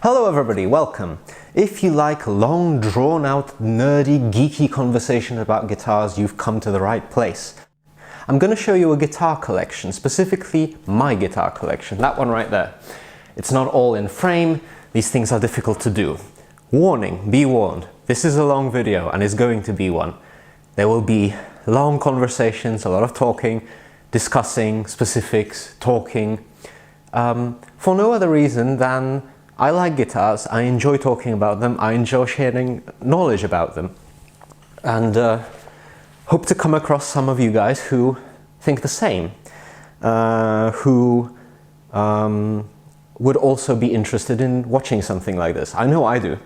Hello everybody, welcome! If you like long, drawn-out, nerdy, geeky conversation about guitars, you've come to the right place. I'm going to show you a guitar collection, specifically my guitar collection, that one right there. It's not all in frame, these things are difficult to do. Warning, be warned, this is a long video and is going to be one. There will be long conversations, a lot of talking, discussing specifics, talking, for no other reason than I like guitars, I enjoy talking about them, I enjoy sharing knowledge about them, and hope to come across some of you guys who think the same, who would also be interested in watching something like this. I know I do.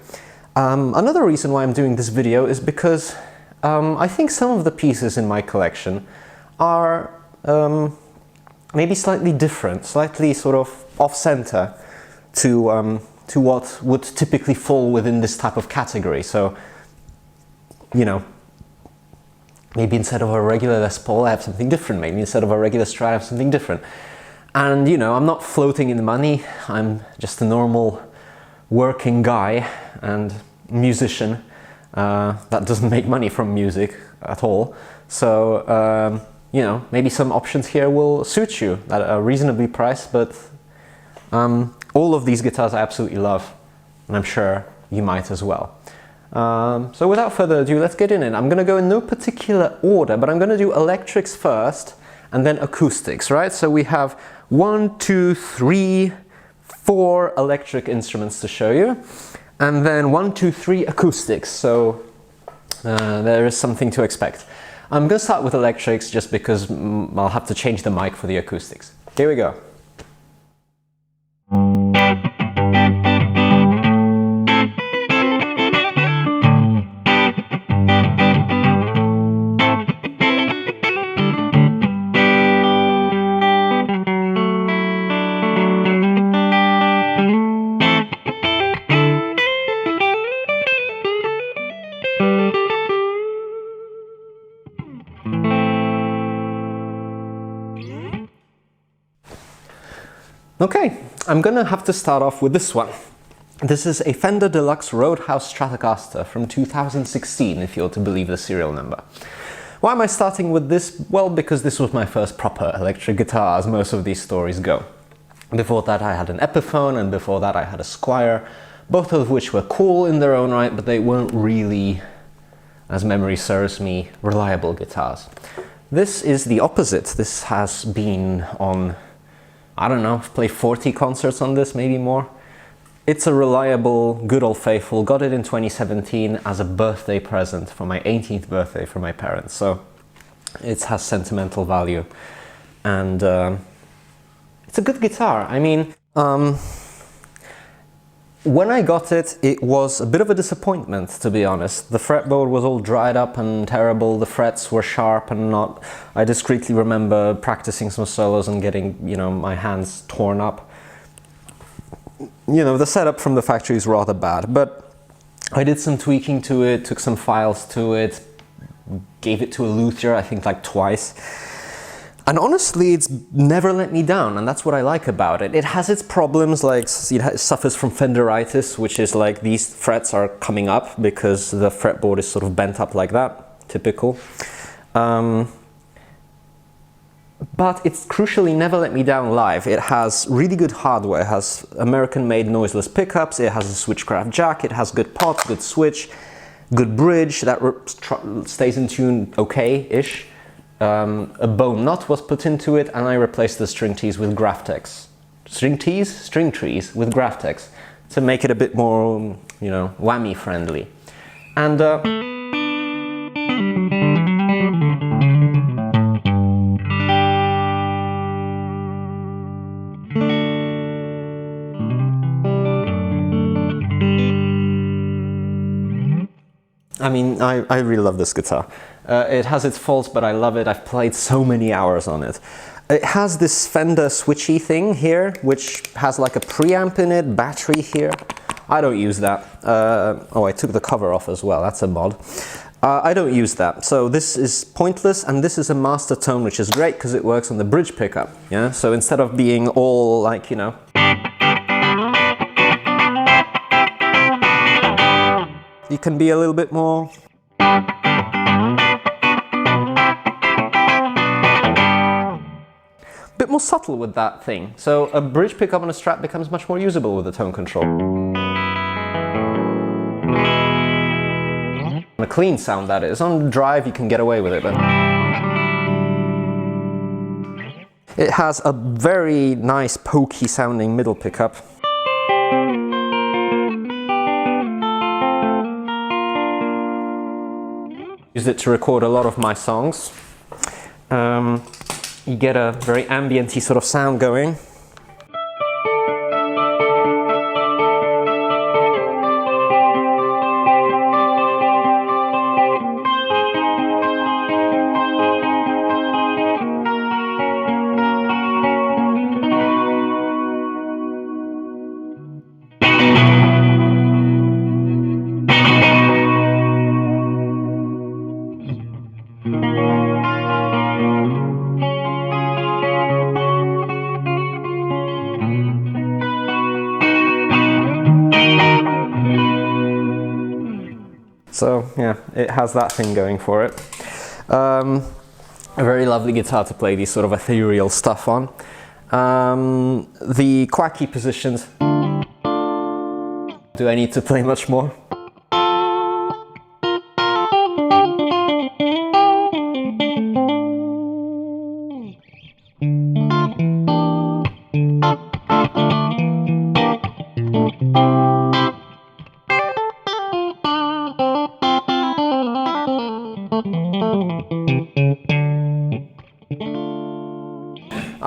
Another reason why I'm doing this video is because I think some of the pieces in my collection are maybe slightly different, slightly sort of off-center to what would typically fall within this type of category. So, you know, maybe instead of a regular Les Paul, I have something different. Maybe instead of a regular Strat, I have something different. And, you know, I'm not floating in the money. I'm just a normal working guy and musician that doesn't make money from music at all. So, you know, maybe some options here will suit you at a reasonably priced, but all of these guitars I absolutely love, and I'm sure you might as well. So without further ado, let's get in it. I'm going to go in no particular order, but I'm going to do electrics first and then acoustics, right? So we have 1, 2, 3, 4 electric instruments to show you, and then 1, 2, 3 acoustics. So there is something to expect. I'm going to start with electrics just because I'll have to change the mic for the acoustics. Here we go. Okay, I'm gonna have to start off with this one. This is a Fender Deluxe Roadhouse Stratocaster from 2016, if you're to believe the serial number. Why am I starting with this? Well, because this was my first proper electric guitar, as most of these stories go. Before that I had an Epiphone, and before that I had a Squier, both of which were cool in their own right, but they weren't really, as memory serves me, reliable guitars. This is the opposite. This has been on, I don't know, I've played 40 concerts on this, maybe more. It's a reliable, good old faithful. Got it in 2017 as a birthday present for my 18th birthday from my parents. So it has sentimental value. And it's a good guitar. I mean, when I got it, it was a bit of a disappointment, to be honest. The fretboard was all dried up and terrible, the frets were sharp and not... I discreetly remember practicing some solos and getting, you know, my hands torn up. You know, the setup from the factory is rather bad, but I did some tweaking to it, took some files to it, gave it to a luthier, I think like twice. And honestly, it's never let me down, and that's what I like about it. It has its problems, like it suffers from Fenderitis, which is like these frets are coming up because the fretboard is sort of bent up like that, typical. But it's crucially never let me down live. It has really good hardware, it has American-made noiseless pickups, it has a switchcraft jack, it has good pot, good switch, good bridge that stays in tune okay-ish. A bone nut was put into it, and I replaced the string trees with Graftex. String trees with Graftex to make it a bit more, you know, whammy friendly. And I mean, I really love this guitar. It has its faults, but I love it. I've played so many hours on it. It has this Fender switchy thing here, which has like a preamp in it, battery here. I don't use that. Oh, I took the cover off as well. That's a mod. I don't use that. So this is pointless, and this is a master tone, which is great because it works on the bridge pickup. Yeah. So instead of being all like, you know, you can be a little bit more subtle with that thing. So a bridge pickup on a Strat becomes much more usable with the tone control. A clean sound, that is. On drive you can get away with it, but it has a very nice pokey sounding middle pickup. Used it to record a lot of my songs. You get a very ambient-y sort of sound going. So yeah, it has that thing going for it. A very lovely guitar to play these sort of ethereal stuff on. The quacky positions. Do I need to play much more?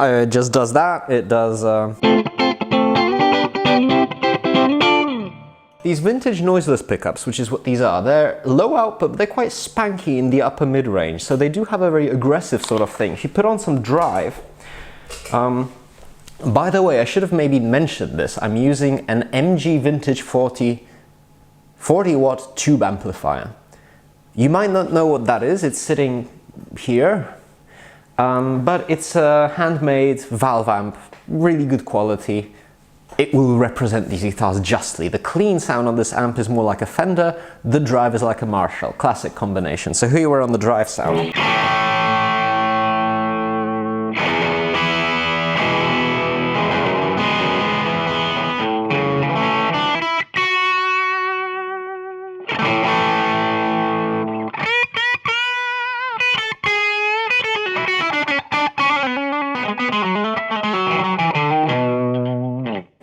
It just does that. It does these vintage noiseless pickups, which is what these are. They're low output, but they're quite spanky in the upper mid-range, so they do have a very aggressive sort of thing. If you put on some drive, by the way, I should have maybe mentioned this. I'm using an MG Vintage 40 watt tube amplifier. You might not know what that is. It's sitting here. But it's a handmade valve amp, really good quality. It will represent these guitars justly. The clean sound on this amp is more like a Fender, the drive is like a Marshall, classic combination. So here we're on the drive sound.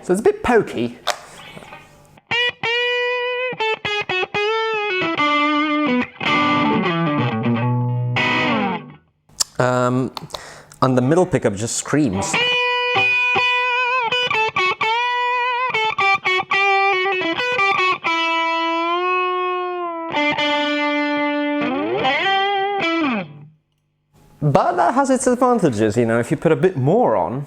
So it's a bit pokey. And the middle pickup just screams. But that has its advantages, you know, if you put a bit more on.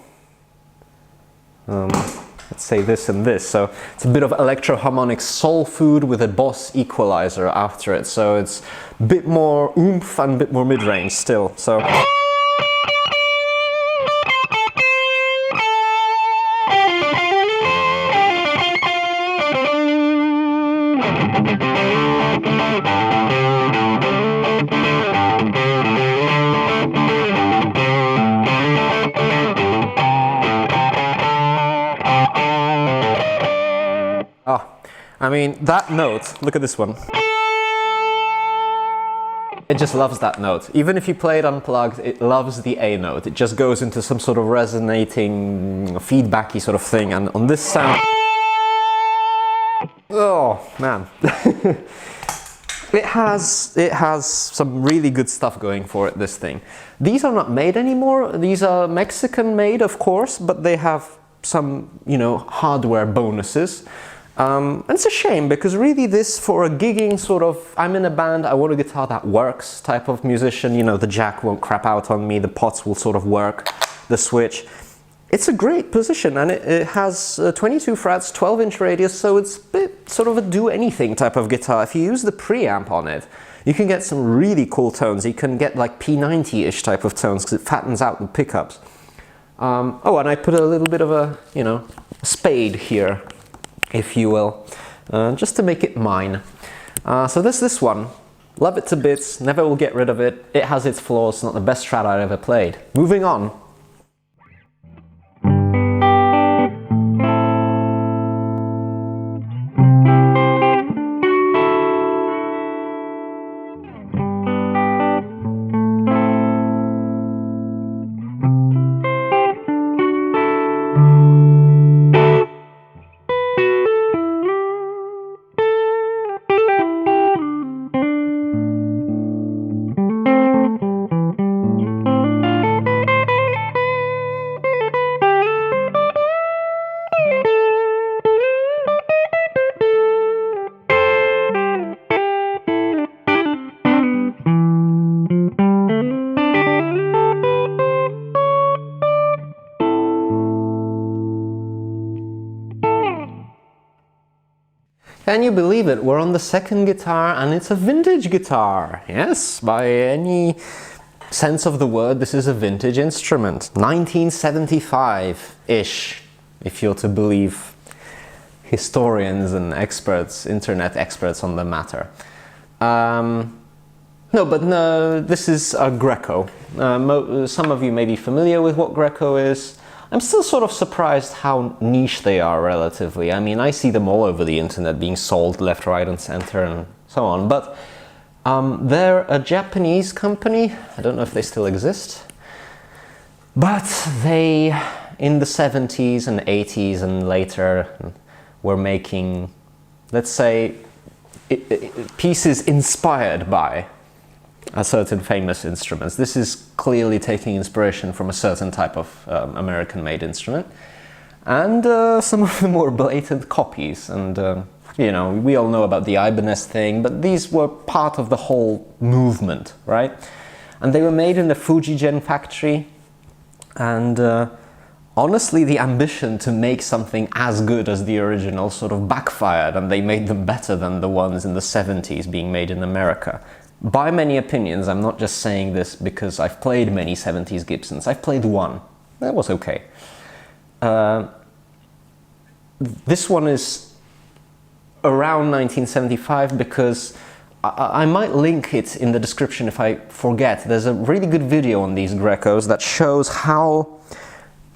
Let's say this and this, so it's a bit of electro-harmonic soul food with a Boss equalizer after it, so it's a bit more oomph and a bit more mid-range still, so... I mean, that note, look at this one. It just loves that note. Even if you play it unplugged, it loves the A note. It just goes into some sort of resonating, feedbacky sort of thing. And on this sound... Oh, man. It has some really good stuff going for it, this thing. These are not made anymore. These are Mexican made, of course, but they have some, you know, hardware bonuses. And it's a shame, because really this, for a gigging sort of, I'm in a band, I want a guitar that works type of musician, you know, the jack won't crap out on me, the pots will sort of work, the switch. It's a great position, and it has 22 frets, 12-inch radius, so it's a bit sort of a do-anything type of guitar. If you use the preamp on it, you can get some really cool tones. You can get like P90-ish type of tones, because it fattens out the pickups. Oh, and I put a little bit of a, you know, spade here, if you will, just to make it mine. So there's this one. Love it to bits, never will get rid of it. It has its flaws, not the best Strat I've ever played. Moving on. Can you believe it? We're on the second guitar and it's a vintage guitar. Yes, by any sense of the word, this is a vintage instrument. 1975-ish, if you're to believe historians and experts, internet experts on the matter. No, this is a Greco. Some of you may be familiar with what Greco is. I'm still sort of surprised how niche they are relatively. I mean, I see them all over the internet being sold left, right and center and so on, but they're a Japanese company. I don't know if they still exist, but they, in the 70s and 80s and later, were making, let's say, pieces inspired by a certain famous instruments. This is clearly taking inspiration from a certain type of American-made instrument, and some of them were blatant copies. And you know, we all know about the Ibanez thing, but these were part of the whole movement, right? And they were made in the Fujigen factory, and honestly, the ambition to make something as good as the original sort of backfired, and they made them better than the ones in the 70s being made in America. By many opinions, I'm not just saying this because I've played many 70s Gibsons. I've played one. That was okay. This one is around 1975 because I might link it in the description if I forget. There's a really good video on these Grecos that shows how,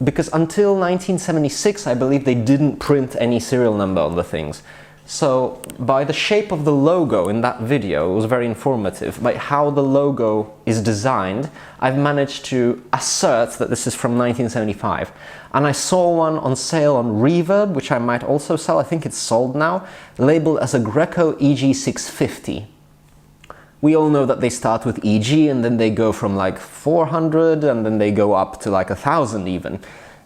because until 1976, I believe they didn't print any serial number on the things. So by the shape of the logo in that video, it was very informative. By how the logo is designed, I've managed to assert that this is from 1975. And I saw one on sale on Reverb, which I might also sell, I think it's sold now, labeled as a Greco EG650. We all know that they start with EG and then they go from like 400 and then they go up to like 1,000 even.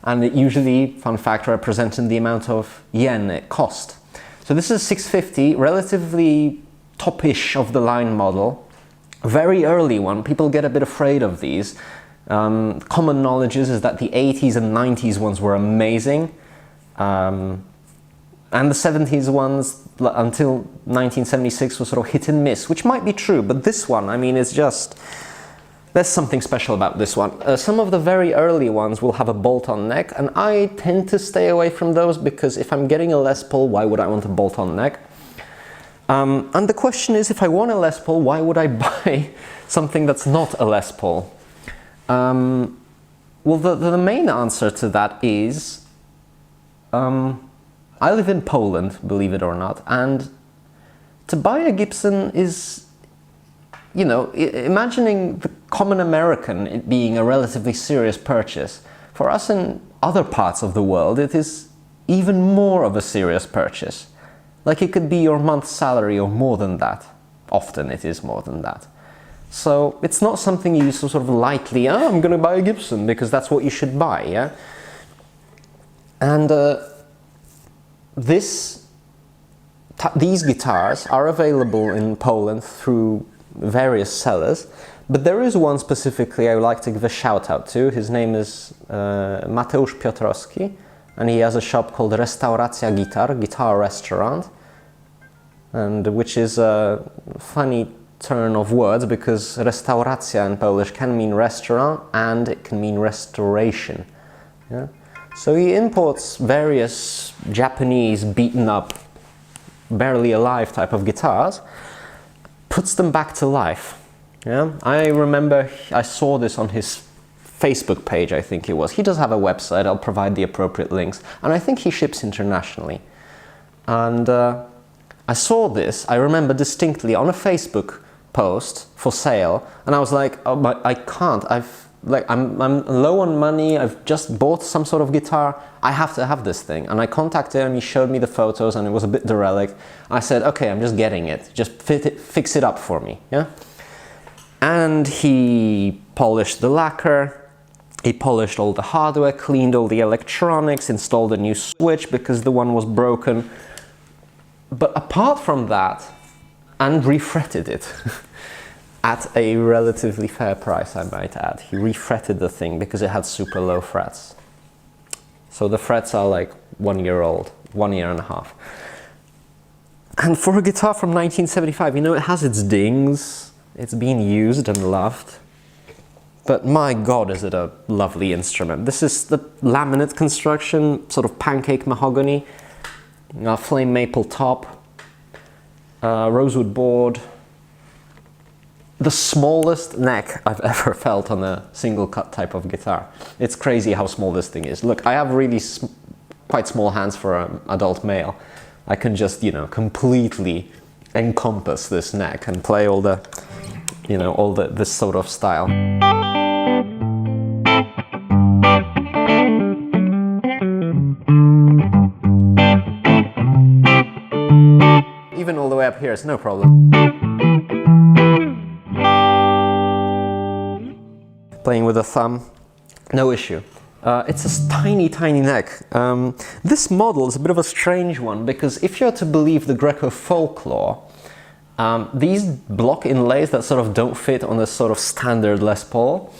And it usually, fun fact, representing the amount of yen it cost. So this is 650, relatively top-ish of the line model, very early one. People get a bit afraid of these. Common knowledge is that the 80s and 90s ones were amazing, and the 70s ones until 1976 was sort of hit and miss, which might be true, but this one, I mean, it's just, there's something special about this one. Some of the very early ones will have a bolt-on neck, and I tend to stay away from those because if I'm getting a Les Paul, why would I want a bolt-on neck? And the question is, if I want a Les Paul, why would I buy something that's not a Les Paul? Well, the main answer to that is, I live in Poland, believe it or not, and to buy a Gibson is, you know, imagining the common American it being a relatively serious purchase, for us in other parts of the world it is even more of a serious purchase. Like it could be your month's salary or more than that. Often it is more than that. So it's not something you sort of lightly, oh, I'm gonna buy a Gibson because that's what you should buy, yeah? And these guitars are available in Poland through various sellers, but there is one specifically I would like to give a shout out to. His name is Mateusz Piotrowski, and he has a shop called Restauracja Gitar, Guitar Restaurant, and which is a funny turn of words because restauracja in Polish can mean restaurant and it can mean restoration. Yeah? So he imports various Japanese beaten up barely alive type of guitars, puts them back to life. Yeah, I remember I saw this on his Facebook page, I think it was. He does have a website, I'll provide the appropriate links, and I think he ships internationally. And I saw this, I remember distinctly, on a Facebook post for sale, and I was like, oh my, I can't, I'm low on money, I've just bought some sort of guitar, I have to have this thing. And I contacted him, he showed me the photos, and it was a bit derelict. I said, okay, I'm just getting it, just fix it up for me, yeah? And he polished the lacquer, he polished all the hardware, cleaned all the electronics, installed a new switch because the one was broken. But apart from that, and refretted it at a relatively fair price, I might add. He refretted the thing because it had super low frets. So the frets are like 1 year old, 1 year and a half. And for a guitar from 1975, you know, it has its dings, it's been used and loved. But my God, is it a lovely instrument. This is the laminate construction, sort of pancake mahogany, flame maple top, rosewood board. The smallest neck I've ever felt on a single cut type of guitar. It's crazy how small this thing is. Look, I have really quite small hands for an adult male. I can just, you know, completely encompass this neck and play all the, you know, all this sort of style. Even all the way up here, it's no problem. Playing with a thumb, no issue. It's a tiny, tiny neck. This model is a bit of a strange one because if you're to believe the Greco folklore, these block inlays that sort of don't fit on a sort of standard Les Paul,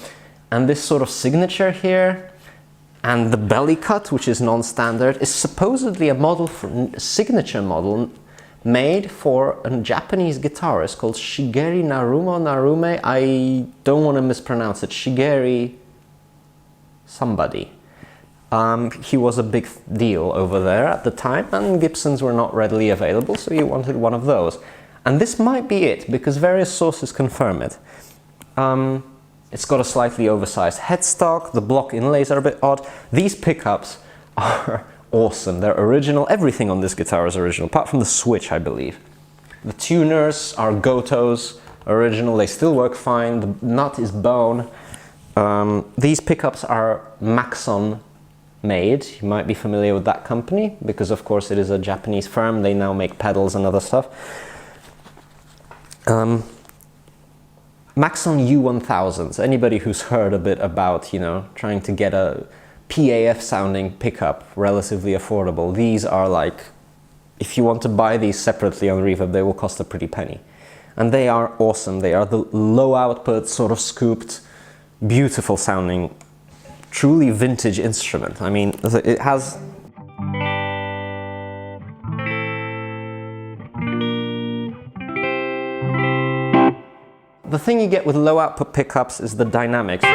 and this sort of signature here, and the belly cut, which is non-standard, is supposedly a signature model made for a Japanese guitarist called Shigeru Narume. I don't want to mispronounce it. Shigeru somebody. He was a big deal over there at the time, and Gibsons were not readily available, so he wanted one of those. And this might be it, because various sources confirm it. It's got a slightly oversized headstock, the block inlays are a bit odd. These pickups are awesome, they're original, everything on this guitar is original, apart from the switch, I believe. The tuners are Goto's original, they still work fine, the nut is bone. These pickups are Maxon made, you might be familiar with that company, because of course it is a Japanese firm, they now make pedals and other stuff. Maxon U1000s, anybody who's heard a bit about, you know, trying to get a PAF sounding pickup relatively affordable, these are like, if you want to buy these separately on Reverb, they will cost a pretty penny. And they are awesome, they are the low output, sort of scooped, beautiful sounding, truly vintage instrument. I mean, it has... The thing you get with low output pickups is the dynamics.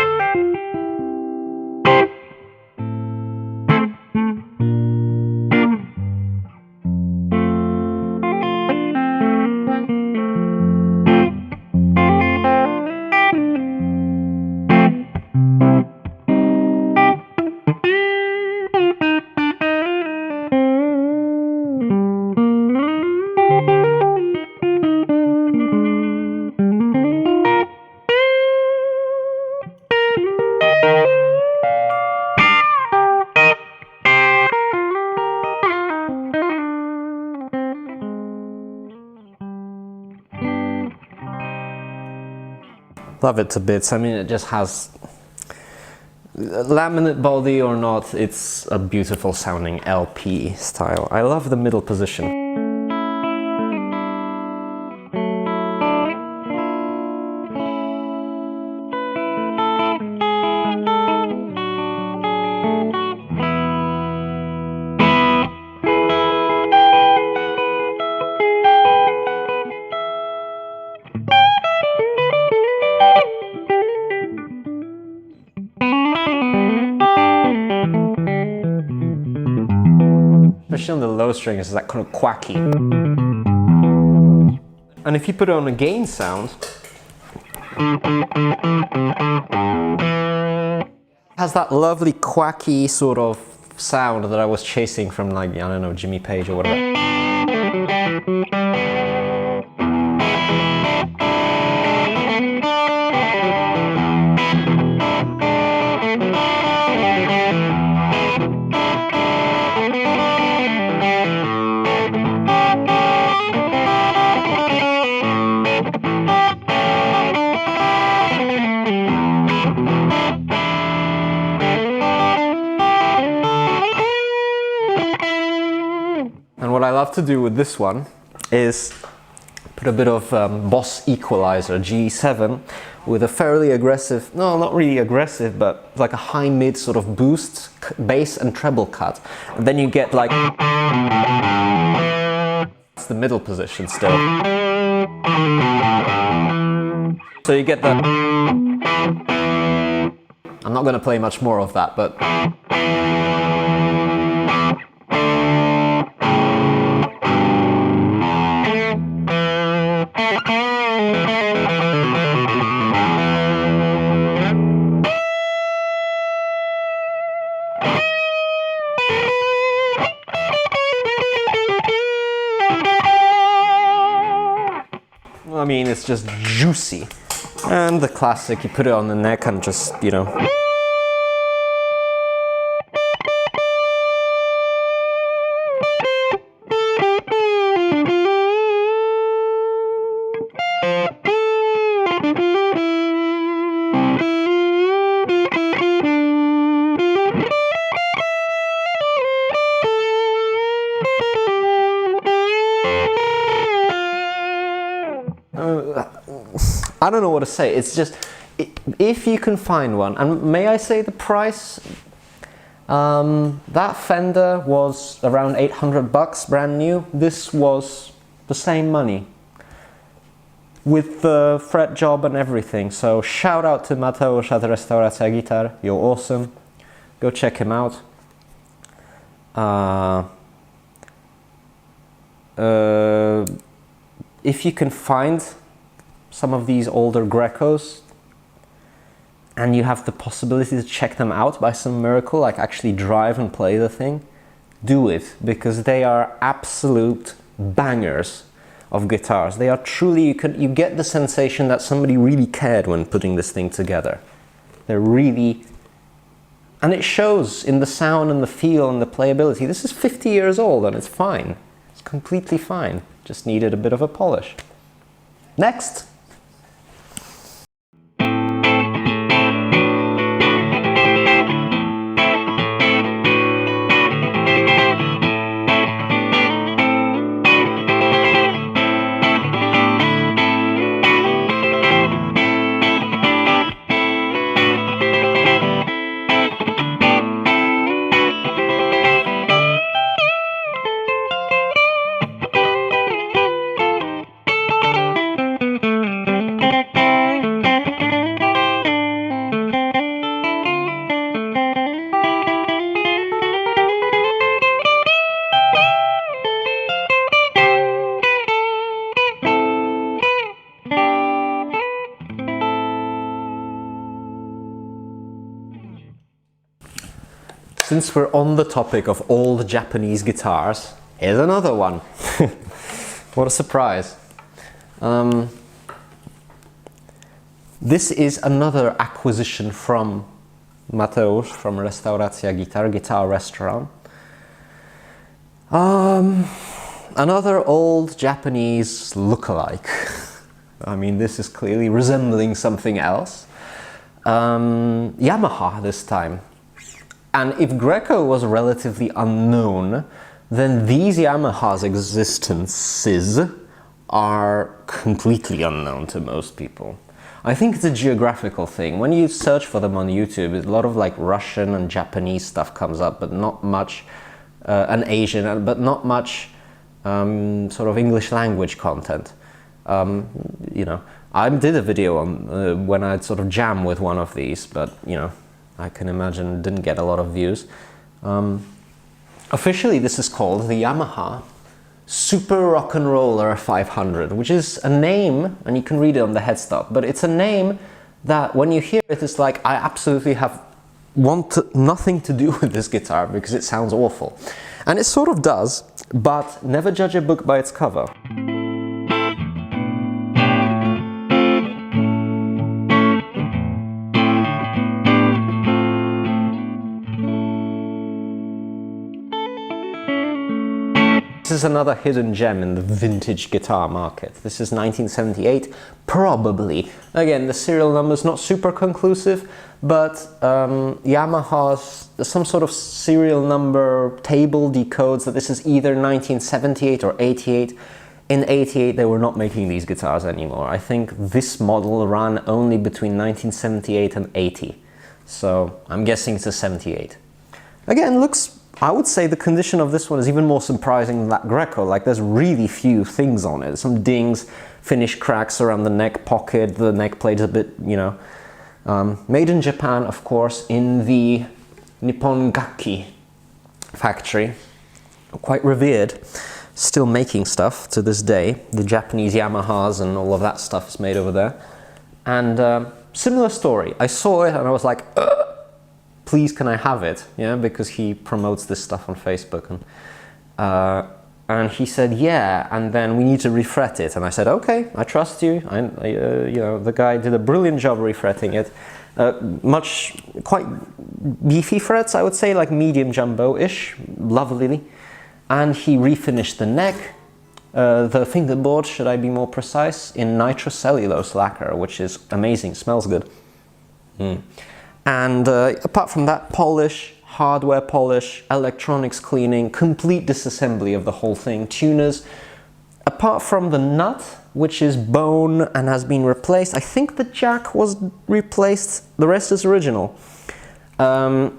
Love it to bits. I mean, it just has laminate body or not, it's a beautiful sounding LP style. I love the middle position. Especially on the low strings, it's that kind of quacky. And if you put it on a gain sound, it has that lovely quacky sort of sound that I was chasing from, like, I don't know, Jimmy Page or whatever. And what I love to do with this one is put a bit of Boss equalizer G7 with a fairly aggressive, no, not really aggressive, but like a high-mid sort of boost, bass and treble cut. And then you get like, it's the middle position still. So you get the, I'm not going to play much more of that, but I mean, it's just juicy. And the classic, you put it on the neck and just, you know. I don't know what to say. It's just, if you can find one, and may I say the price? That Fender was around 800 bucks, brand new. This was the same money, with the fret job and everything. So shout out to Mateusz at Restauracja Gitar. You're awesome. Go check him out. If you can find some of these older Grecos and you have the possibility to check them out by some miracle, like actually drive and play the thing, do it, because they are absolute bangers of guitars. They are truly, you get the sensation that somebody really cared when putting this thing together. They're really, and it shows in the sound and the feel and the playability. This is 50 years old and it's fine. It's completely fine. Just needed a bit of a polish. Next! Since we're on the topic of old Japanese guitars, here's another one. What a surprise. This is another acquisition from Mateusz from Restauracja Gitar, guitar restaurant. Another old Japanese lookalike. I mean, this is clearly resembling something else. Yamaha this time. And if Greco was relatively unknown, then these Yamaha's existences are completely unknown to most people. I think it's a geographical thing. When you search for them on YouTube, a lot of like Russian and Japanese stuff comes up, but not much, and Asian, but not much sort of English language content. You know, I did a video on when I'd sort of jam with one of these, but you know, I can imagine didn't get a lot of views. Officially, this is called the Yamaha SuperRnroller 500, which is a name, and you can read it on the headstock, but it's a name that when you hear it, it's like, I absolutely want nothing to do with this guitar because it sounds awful. And it sort of does, but never judge a book by its cover. This is another hidden gem in the vintage guitar market. This is 1978, probably. Again, the serial number's not super conclusive, but Yamaha's some sort of serial number table decodes that this is either 1978 or 88. In 88, they were not making these guitars anymore. I think this model ran only between 1978 and 80. So I'm guessing it's a 78. Again, looks, I would say the condition of this one is even more surprising than that Greco. Like, there's really few things on it. Some dings, finish cracks around the neck pocket, the neck plate's a bit, you know. Made in Japan, of course, in the Nippon Gakki factory. Quite revered. Still making stuff to this day. The Japanese Yamahas and all of that stuff is made over there. And similar story. I saw it and I was like, please, can I have it? Yeah, because he promotes this stuff on Facebook, and he said, yeah, and then we need to refret it. And I said, okay, I trust you. You know, the guy did a brilliant job refretting it. Quite beefy frets, I would say, like medium jumbo-ish, lovely. And he refinished the neck, the fingerboard, should I be more precise, in nitrocellulose lacquer, which is amazing, smells good. And apart from that, polish, hardware polish, electronics cleaning, complete disassembly of the whole thing, tuners. Apart from the nut, which is bone and has been replaced, I think the jack was replaced, the rest is original. And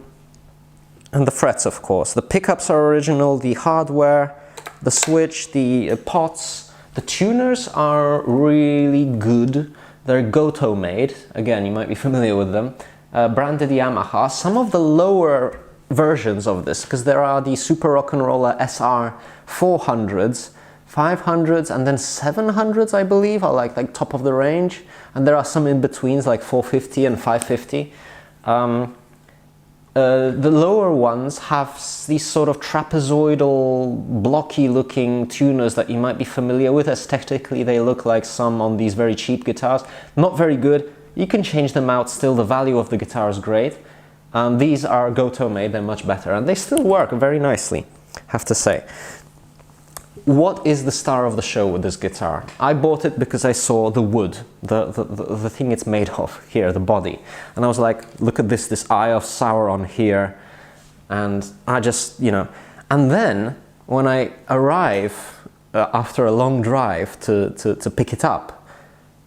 the frets, of course. The pickups are original, the hardware, the switch, the pots. The tuners are really good. They're Goto made. Again, you might be familiar with them. Branded Yamaha. Some of the lower versions of this, because there are the SuperRnroller SR 400s, 500s, and then 700s, I believe, are like top of the range. And there are some in-betweens, like 450 and 550. The lower ones have these sort of trapezoidal, blocky-looking tuners that you might be familiar with. Aesthetically, they look like some on these very cheap guitars. Not very good. You can change them out still, the value of the guitar is great. These are Goto made, they're much better, and they still work very nicely, have to say. What is the star of the show with this guitar? I bought it because I saw the wood, the thing it's made of here, the body. And I was like, look at this Eye of Sauron here. And I just, you know, and then when I arrive after a long drive to pick it up,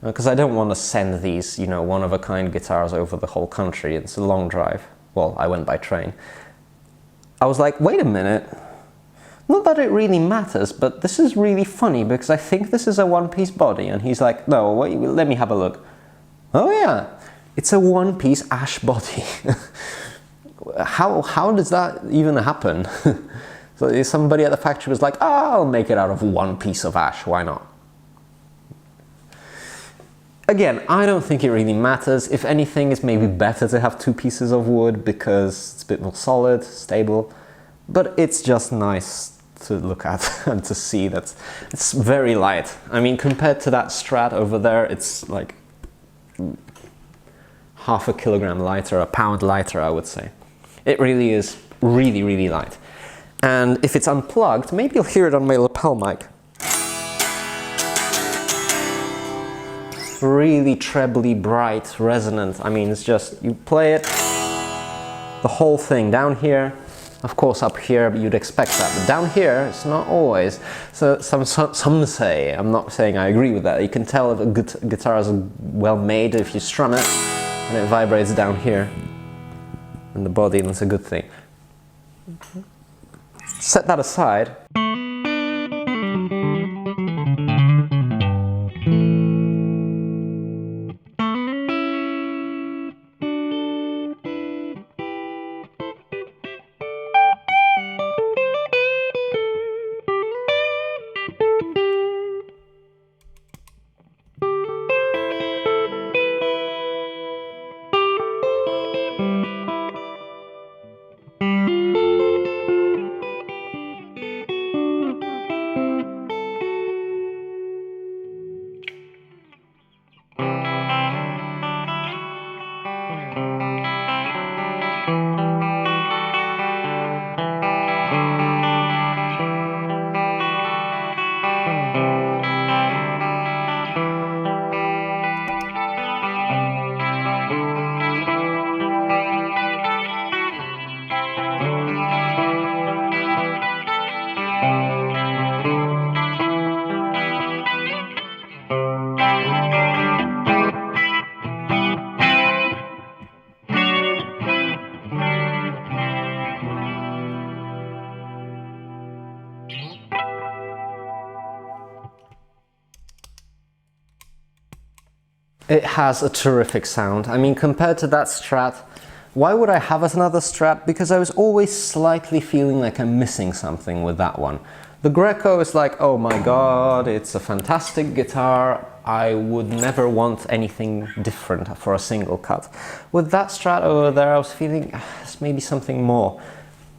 because I don't want to send these, you know, one-of-a-kind guitars over the whole country. It's a long drive. Well, I went by train. I was like, wait a minute. Not that it really matters, but this is really funny because I think this is a one-piece body. And he's like, no, wait, let me have a look. Oh yeah, it's a one-piece ash body. How does that even happen? So somebody at the factory was like, oh, I'll make it out of one piece of ash, why not? Again, I don't think it really matters. If anything, it's maybe better to have two pieces of wood because it's a bit more solid, stable. But it's just nice to look at and to see that it's very light. I mean, compared to that Strat over there, it's like half a kilogram lighter, a pound lighter, I would say. It really is really, really light. And if it's unplugged, maybe you'll hear it on my lapel mic. Really trebly, bright, resonant. I mean, it's just, you play it, the whole thing down here. Of course, up here, you'd expect that, but down here, it's not always. So some say, I'm not saying I agree with that, you can tell if a good guitar is well made if you strum it, and it vibrates down here in the body, and it's a good thing. Set that aside. It has a terrific sound. I mean, compared to that Strat, why would I have another Strat? Because I was always slightly feeling like I'm missing something with that one. The Greco is like, oh my god, it's a fantastic guitar. I would never want anything different for a single cut. With that Strat over there, I was feeling there's maybe something more.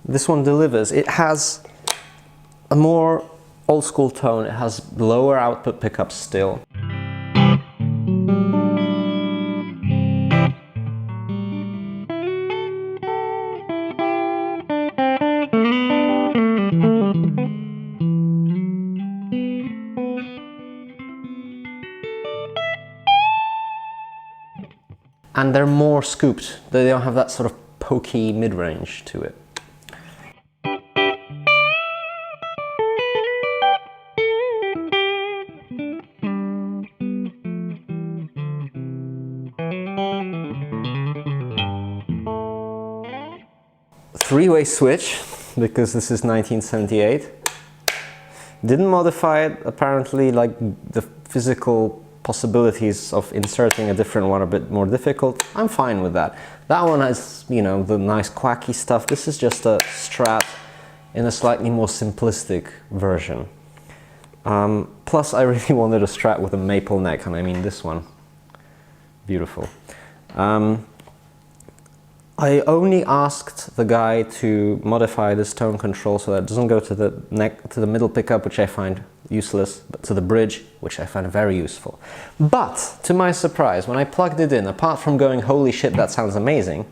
This one delivers. It has a more old school tone. It has lower output pickups still. And they're more scooped. They don't have that sort of pokey mid-range to it. Three-way switch, because this is 1978. Didn't modify it, apparently, like the physical possibilities of inserting a different one are a bit more difficult. I'm fine with that. That one has, you know, the nice quacky stuff. This is just a Strat in a slightly more simplistic version. Plus, I really wanted a Strat with a maple neck, and I mean this one. Beautiful. I only asked the guy to modify this tone control so that it doesn't go to the neck, to the middle pickup, which I find useless, but to the bridge, which I find very useful. But, to my surprise, when I plugged it in, apart from going, holy shit, that sounds amazing,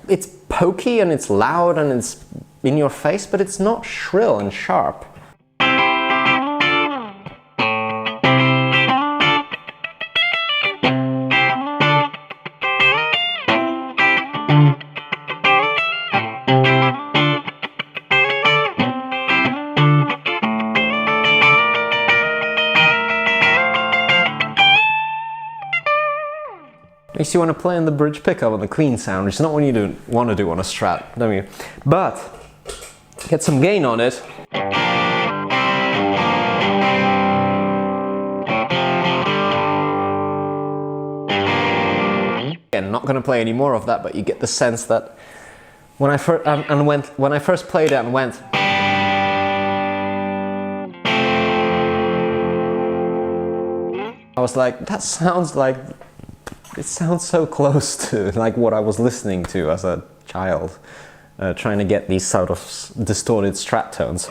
it's pokey and it's loud and it's in your face, but it's not shrill and sharp. Makes you want to play on the bridge pickup on the clean sound, which is not what you want to do on a Strat, don't you? But, get some gain on it. Again, not going to play any more of that, but you get the sense that when I first played it and went, I was like, that sounds like, it sounds so close to like what I was listening to as a child, trying to get these sort of distorted Strat tones.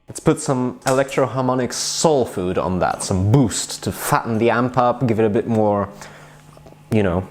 Let's put some electro-harmonic soul food on that, some boost to fatten the amp up, give it a bit more, you know.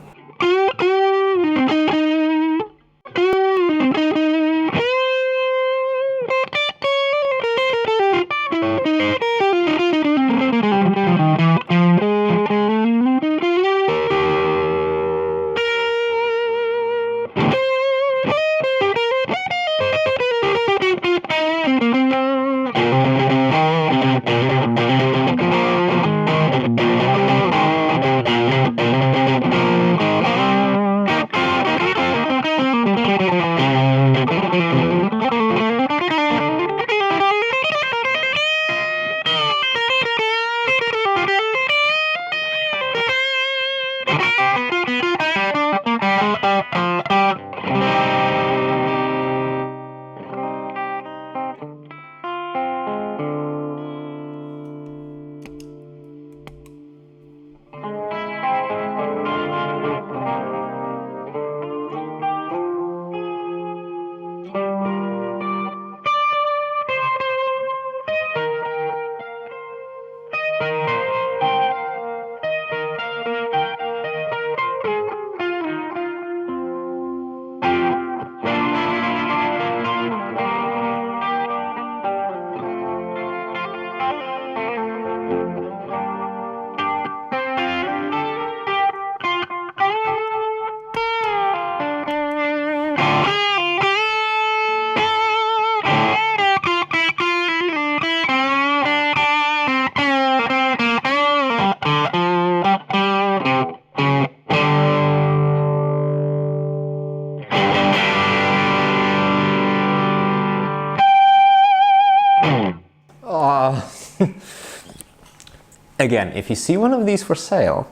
Again, if you see one of these for sale,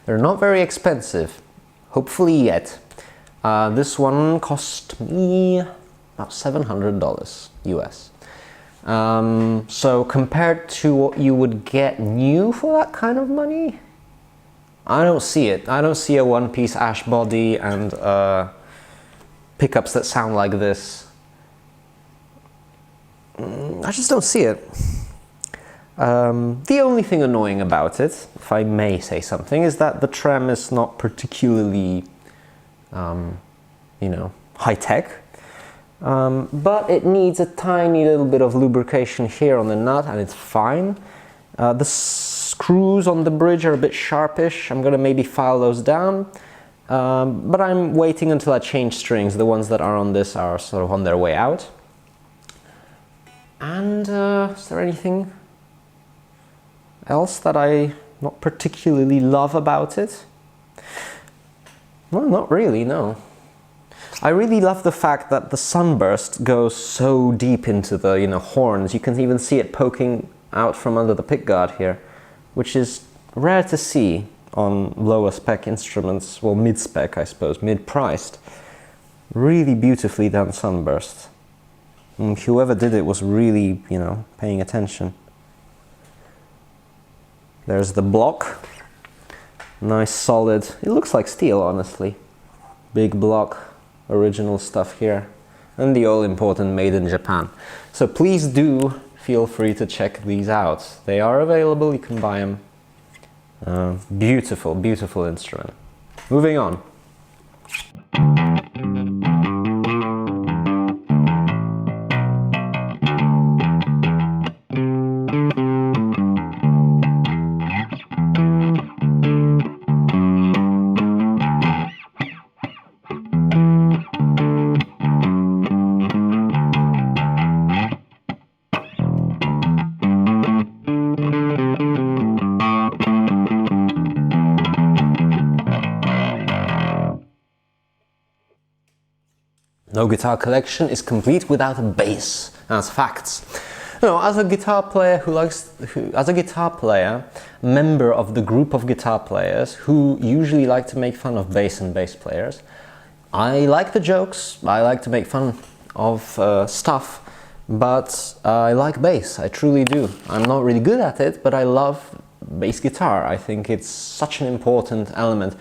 they're not very expensive, hopefully yet. This one cost me about $700 US. So compared to what you would get new for that kind of money, I don't see it. I don't see a one-piece ash body and pickups that sound like this. I just don't see it. The only thing annoying about it, if I may say something, is that the trem is not particularly, you know, high-tech. But it needs a tiny little bit of lubrication here on the nut, and it's fine. The screws on the bridge are a bit sharpish. I'm gonna maybe file those down, but I'm waiting until I change strings. The ones that are on this are sort of on their way out. And is there anything else that I not particularly love about it? Well, not really, no. I really love the fact that the sunburst goes so deep into the, you know, horns. You can even see it poking out from under the pickguard here, which is rare to see on lower spec instruments, well, mid-spec, I suppose, mid-priced. Really beautifully done sunburst. And whoever did it was really, you know, paying attention. There's the block. Nice solid, it looks like steel, honestly. Big block, original stuff here. And the all-important made in Japan. So please do feel free to check these out. They are available, you can buy them. Beautiful, beautiful instrument. Moving on. No guitar collection is complete without a bass. That's facts. No, as a guitar player member of the group of guitar players who usually like to make fun of bass and bass players, I like the jokes, I like to make fun of stuff, but I like bass, I truly do. I'm not really good at it, but I love bass guitar. I think it's such an important element.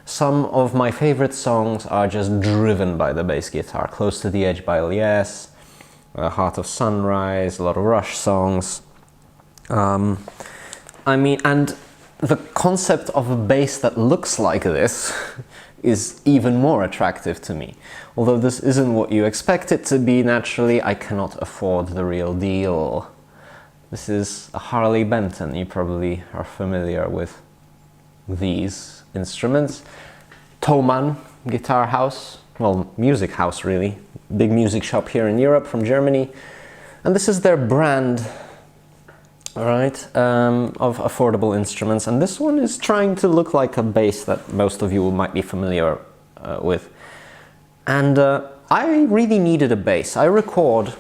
Some of my favorite songs are just driven by the bass guitar. Close to the Edge by Yes, Heart of Sunrise, a lot of Rush songs. I mean, and the concept of a bass that looks like this is even more attractive to me. Although this isn't what you expect it to be naturally, I cannot afford the real deal. This is a Harley Benton. You probably are familiar with these instruments. Thomann Guitar House, well, music house really, big music shop here in Europe from Germany, and this is their brand, all right, of affordable instruments, and this one is trying to look like a bass that most of you might be familiar with. And I really needed a bass. I record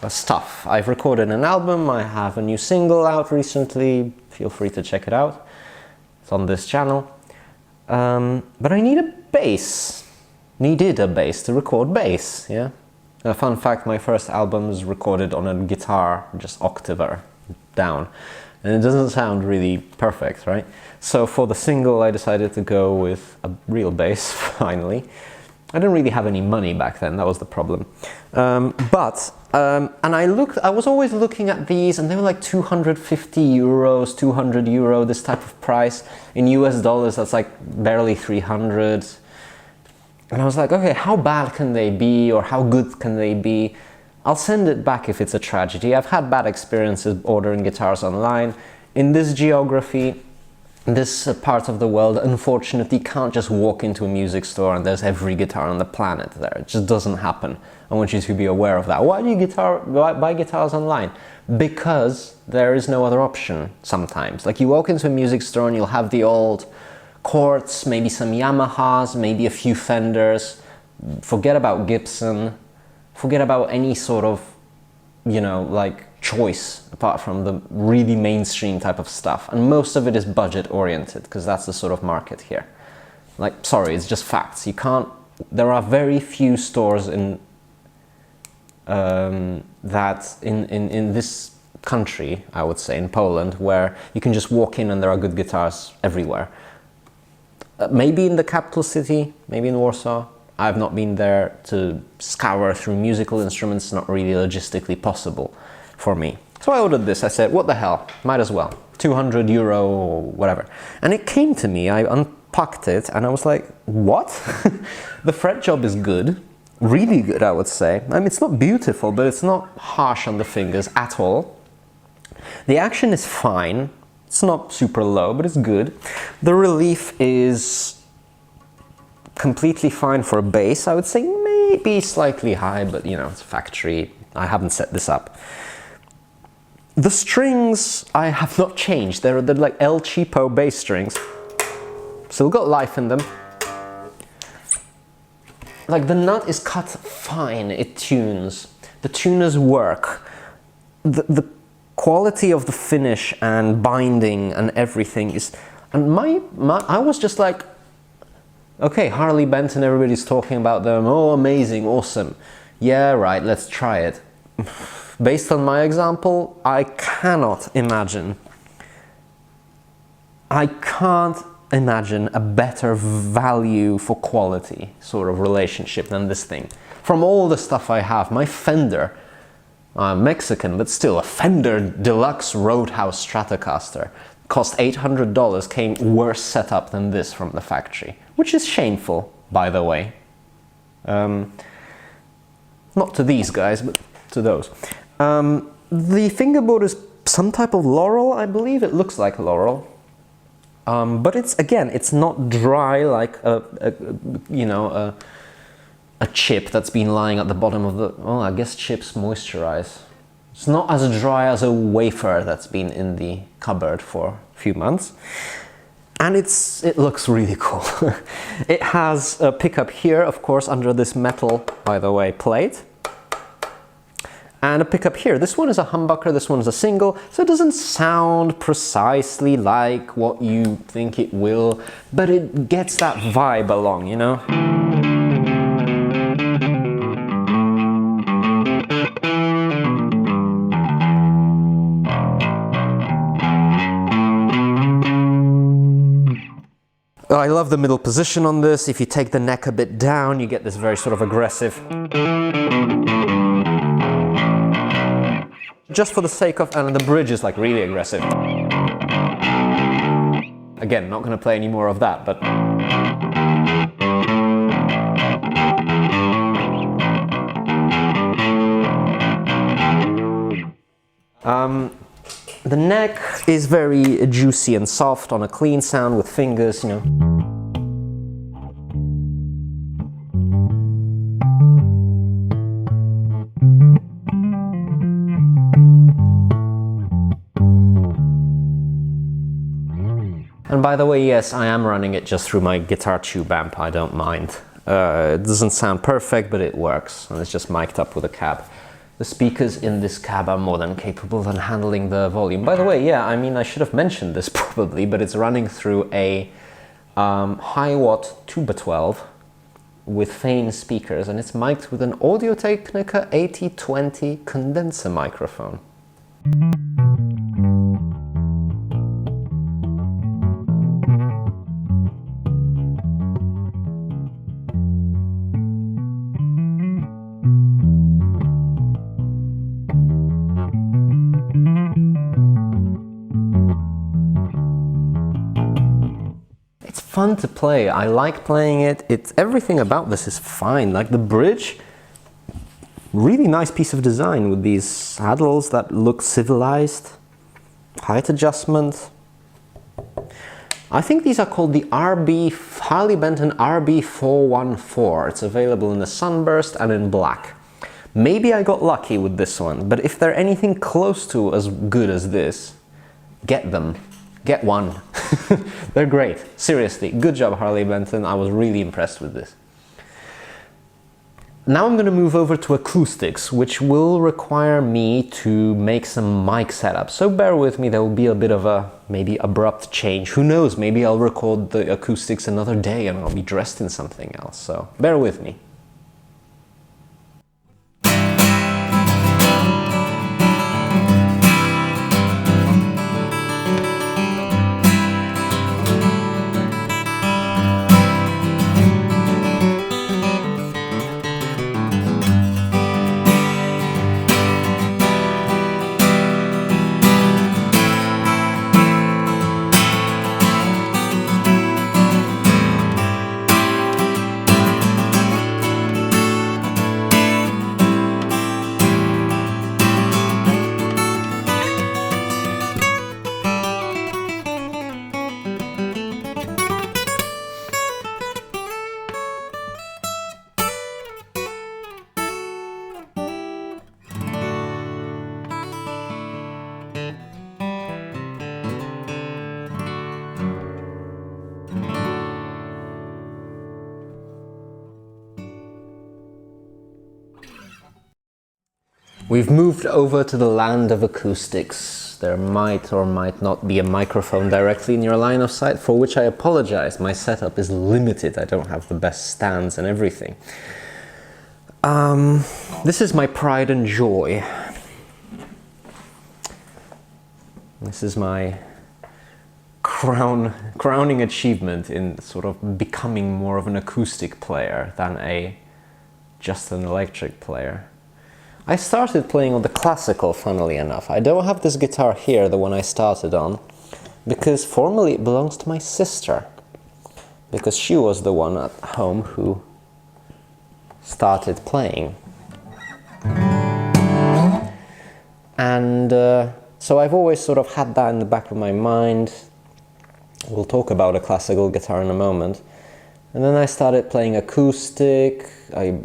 stuff. I've recorded an album, I have a new single out recently, feel free to check it out. It's on this channel. But I need a bass. Needed a bass to record bass, yeah? A fun fact, my first album was recorded on a guitar, just octaver down. And it doesn't sound really perfect, right? So for the single I decided to go with a real bass, finally. I didn't really have any money back then, that was the problem. And I was always looking at these, and they were like 250 euros, 200 euro, this type of price. In US dollars, that's like barely 300. And I was like, okay, how bad can they be, or how good can they be? I'll send it back if it's a tragedy. I've had bad experiences ordering guitars online. In this geography, this part of the world, unfortunately, can't just walk into a music store and there's every guitar on the planet there. It just doesn't happen. I want you to be aware of that. Why do you buy guitars online? Because there is no other option sometimes. Like, you walk into a music store and you'll have the old Quartz, maybe some Yamahas, maybe a few Fenders. Forget about Gibson. Forget about any sort of, you know, like choice apart from the really mainstream type of stuff, and most of it is budget oriented because that's the sort of market here. Like, sorry, it's just facts. You can't, there are very few stores in that in this country, I would say, in Poland, where you can just walk in and there are good guitars everywhere. Maybe in the capital city, maybe in Warsaw. I've not been there to scour through musical instruments, not really logistically possible for me. So I ordered this. I said, what the hell, might as well. 200 euro or whatever. And it came to me, I unpacked it and I was like, what? The fret job is good, really good, I would say. I mean, it's not beautiful, but it's not harsh on the fingers at all. The action is fine. It's not super low, but it's good. The relief is completely fine for a bass. I would say maybe slightly high, but you know, it's factory. I haven't set this up. The strings I have not changed. They're like El Cheapo bass strings. Still got life in them. Like, the nut is cut fine, it tunes. The tuners work. The quality of the finish and binding and everything is... And I was just like, okay, Harley Benton, everybody's talking about them. Oh, amazing, awesome. Yeah, right, let's try it. Based on my example, I can't imagine a better value for quality sort of relationship than this thing. From all the stuff I have, my Fender, Mexican, but still a Fender Deluxe Roadhouse Stratocaster, cost $800, came worse set up than this from the factory, which is shameful, by the way. Not to these guys, but to those. The fingerboard is some type of laurel, I believe. It looks like laurel. But it's, again, it's not dry like a chip that's been lying at the bottom of the... Oh, I guess chips moisturize. It's not as dry as a wafer that's been in the cupboard for a few months. And it looks really cool. It has a pickup here, of course, under this metal, by the way, plate. And a pickup here. This one is a humbucker, this one is a single, so it doesn't sound precisely like what you think it will, but it gets that vibe along, you know? I love the middle position on this. If you take the neck a bit down, you get this very sort of aggressive. Just for the sake of, and the bridge is like really aggressive. Again, not going to play any more of that, but... the neck is very juicy and soft on a clean sound with fingers, you know. And by the way, yes, I am running it just through my guitar tube amp, I don't mind. It doesn't sound perfect, but it works, and it's just mic'd up with a cab. The speakers in this cab are more than capable of handling the volume. By the way, yeah, I mean, I should have mentioned this probably, but it's running through a high-watt Tuba 12 with Fane speakers, and it's mic'd with an Audio-Technica 8020 condenser microphone. Fun to play. I like playing it. Everything about this is fine. Like the bridge, really nice piece of design with these saddles that look civilized. Height adjustment. I think these are called the Harley Benton RB414. It's available in the sunburst and in black. Maybe I got lucky with this one, but if they're anything close to as good as this, get them. Get one. They're great. Seriously, good job, Harley Benton. I was really impressed with this. Now I'm going to move over to acoustics, which will require me to make some mic setup. So bear with me, there will be a bit of a maybe abrupt change. Who knows, maybe I'll record the acoustics another day and I'll be dressed in something else. So bear with me. We've moved over to the land of acoustics. There might or might not be a microphone directly in your line of sight, for which I apologize. My setup is limited. I don't have the best stands and everything. This is my pride and joy. This is my crowning achievement in sort of becoming more of an acoustic player than just an electric player. I started playing on the classical, funnily enough. I don't have this guitar here, the one I started on, because formally it belongs to my sister, because she was the one at home who started playing. And so I've always sort of had that in the back of my mind. We'll talk about a classical guitar in a moment. And then I started playing acoustic. I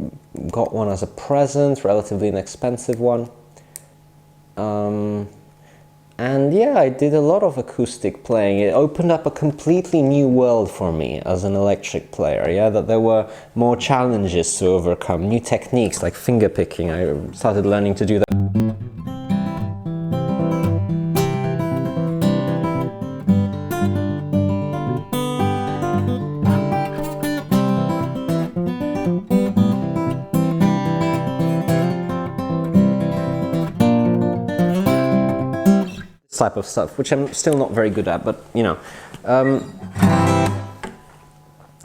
got one as a present, relatively inexpensive one. And yeah, I did a lot of acoustic playing. It opened up a completely new world for me as an electric player, yeah, that there were more challenges to overcome, new techniques like finger picking. I started learning to do that. Type of stuff, which I'm still not very good at, but you know,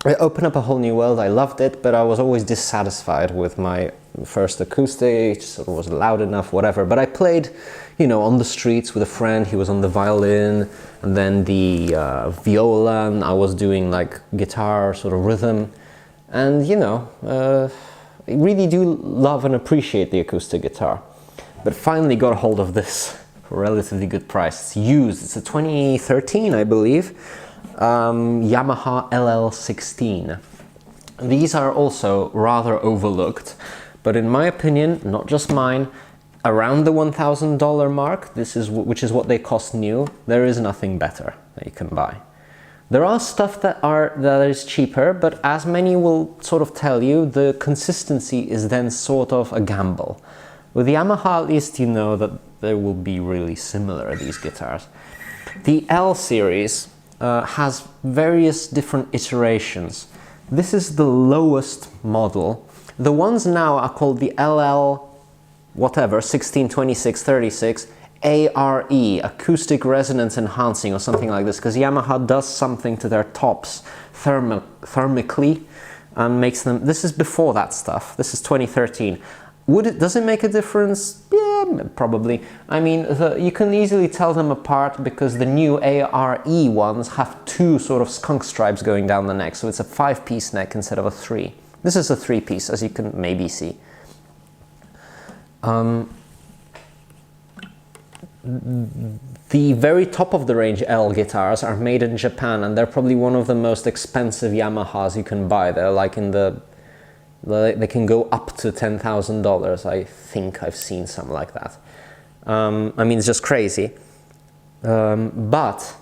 it opened up a whole new world. I loved it, but I was always dissatisfied with my first acoustic. It sort of wasn't loud enough, whatever. But I played, you know, on the streets with a friend. He was on the violin, and then the viola, and I was doing like guitar sort of rhythm, and you know, I really do love and appreciate the acoustic guitar. But finally got a hold of this. Relatively good price. It's used. It's a 2013, I believe, Yamaha LL16. These are also rather overlooked, but in my opinion, not just mine, around the $1,000 mark, which is what they cost new, there is nothing better that you can buy. There are stuff that is cheaper, but as many will sort of tell you, the consistency is then sort of a gamble. With the Yamaha, at least you know that they will be really similar, these guitars. The L series has various different iterations. This is the lowest model. The ones now are called the LL whatever, 16, 26, 36, ARE, Acoustic Resonance Enhancing or something like this, because Yamaha does something to their tops thermically and makes them, this is before that stuff, this is 2013. Does it make a difference? Yeah, probably. I mean, you can easily tell them apart because the new ARE ones have two sort of skunk stripes going down the neck, so it's a 5-piece neck instead of a 3. This is a 3-piece, as you can maybe see. The very top of the range L guitars are made in Japan, and they're probably one of the most expensive Yamahas you can buy. They're like they can go up to $10,000. I think I've seen some like that. I mean, it's just crazy. But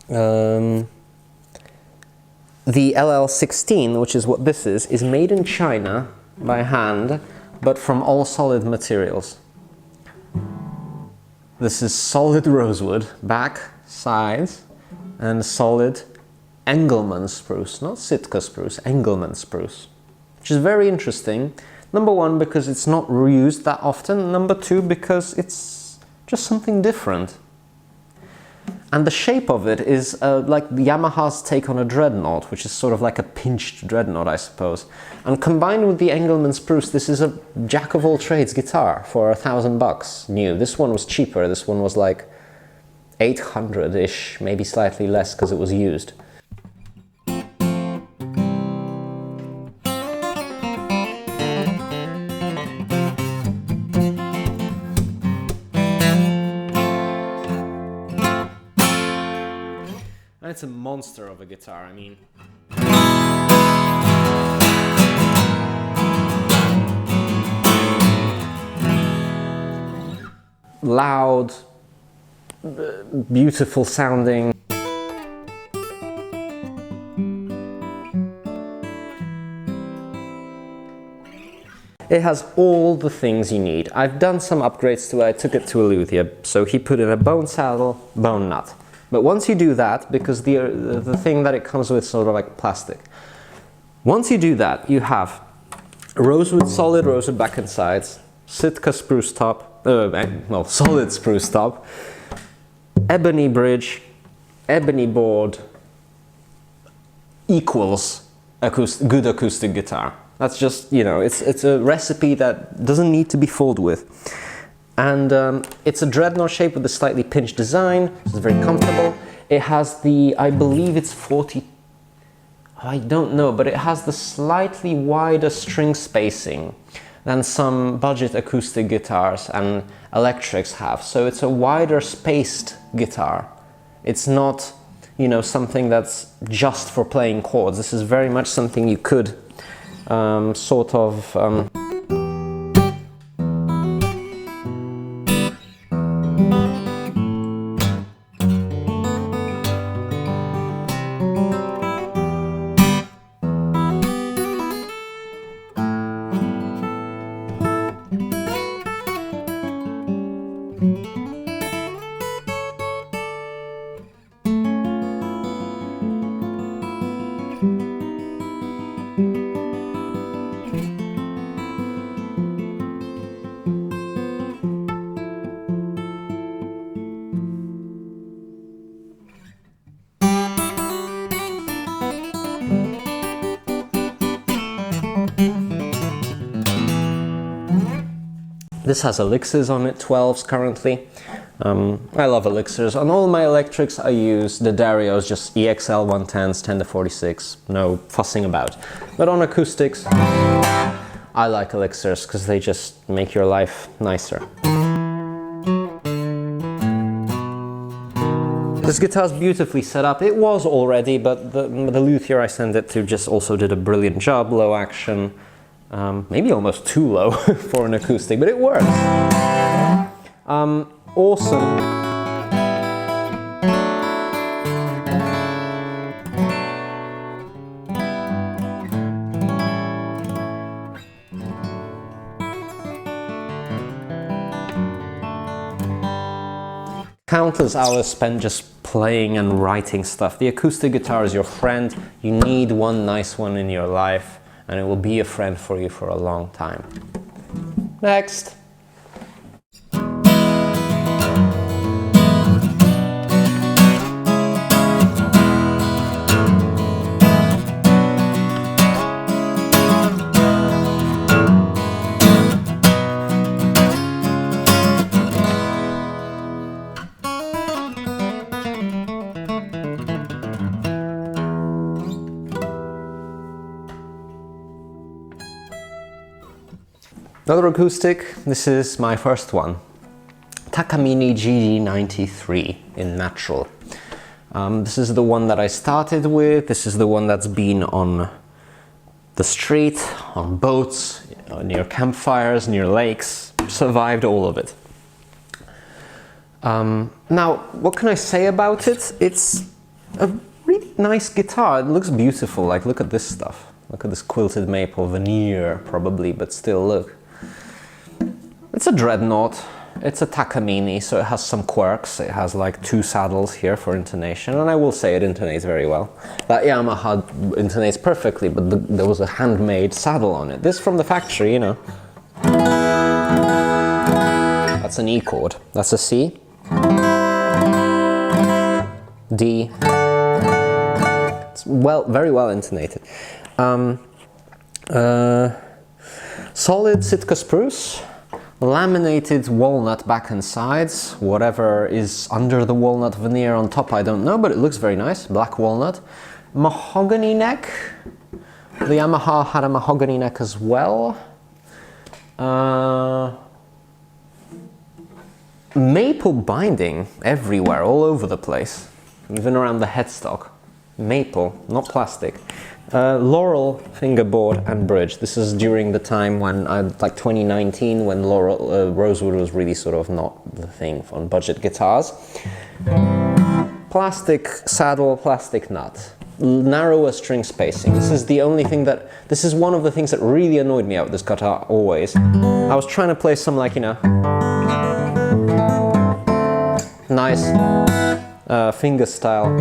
the LL16, which is what this is made in China, by hand, but from all solid materials. This is solid rosewood, back, sides, and solid Engelmann spruce, not Sitka spruce, Engelmann spruce, which is very interesting. Number one, because it's not reused that often. Number two, because it's just something different. And the shape of it is like the Yamaha's take on a dreadnought, which is sort of like a pinched dreadnought, I suppose. And combined with the Engelmann spruce, this is a jack-of-all-trades guitar for $1,000 new. This one was cheaper. This one was like 800-ish, maybe slightly less because it was used. It's a monster of a guitar, I mean. Loud, beautiful sounding. It has all the things you need. I've done some upgrades to it. I took it to a luthier, so he put in a bone saddle, bone nut. But once you do that, because the thing that it comes with is sort of like plastic. Once you do that, you have rosewood, solid rosewood back and sides, Sitka spruce top, well, solid spruce top, ebony bridge, ebony board, equals good acoustic guitar. That's just, you know, it's a recipe that doesn't need to be fooled with. And it's a dreadnought shape with a slightly pinched design. It's very comfortable. It has the, I believe it's 40, I don't know, but it has the slightly wider string spacing than some budget acoustic guitars and electrics have. So it's a wider spaced guitar. It's not, you know, something that's just for playing chords. This is very much something you could sort of This has elixirs on it, 12s currently. I love elixirs. On all my electrics I use the Darios, just EXL 110s, 10 to 46, no fussing about. But on acoustics, I like elixirs because they just make your life nicer. This guitar's beautifully set up. It was already, but the luthier I sent it to just also did a brilliant job, low action. Maybe almost too low for an acoustic, but it works. Awesome. Countless hours spent just playing and writing stuff. The acoustic guitar is your friend. You need one nice one in your life, and it will be a friend for you for a long time. Next. Another acoustic, this is my first one. Takamine GD93 in natural. This is the one that I started with. This is the one that's been on the street, on boats, near campfires, near lakes, survived all of it. Now, what can I say about it? It's a really nice guitar. It looks beautiful, like look at this stuff. Look at this quilted maple veneer, probably, but still, look. It's a dreadnought. It's a Takamine, so it has some quirks. It has like 2 saddles here for intonation, and I will say it intonates very well. That Yamaha intonates perfectly, but there was a handmade saddle on it. This from the factory, you know. That's an E chord. That's a C. D. It's very well intonated. Solid Sitka spruce. Laminated walnut back and sides. Whatever is under the walnut veneer on top, I don't know, but it looks very nice. Black walnut. Mahogany neck. The Yamaha had a mahogany neck as well. Maple binding everywhere, all over the place. Even around the headstock. Maple, not plastic. Laurel fingerboard and bridge. This is during the time when, like 2019, when rosewood was really sort of not the thing on budget guitars. Plastic saddle, plastic nut. Narrower string spacing. This is the only thing this is one of the things that really annoyed me about this guitar always. I was trying to play some, like, you know, nice finger style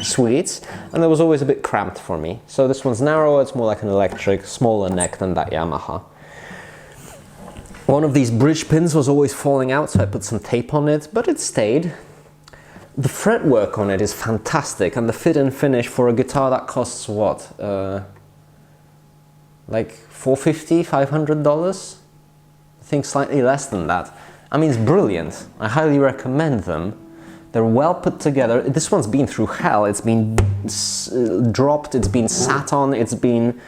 suites, and it was always a bit cramped for me. So this one's narrower, it's more like an electric, smaller neck than that Yamaha. One of these bridge pins was always falling out, so I put some tape on it, but it stayed. The fretwork on it is fantastic, and the fit and finish for a guitar that costs what? Like $450, $500? I think slightly less than that. I mean, it's brilliant. I highly recommend them. They're well put together. This one's been through hell. It's been dropped, it's been sat on, it's been,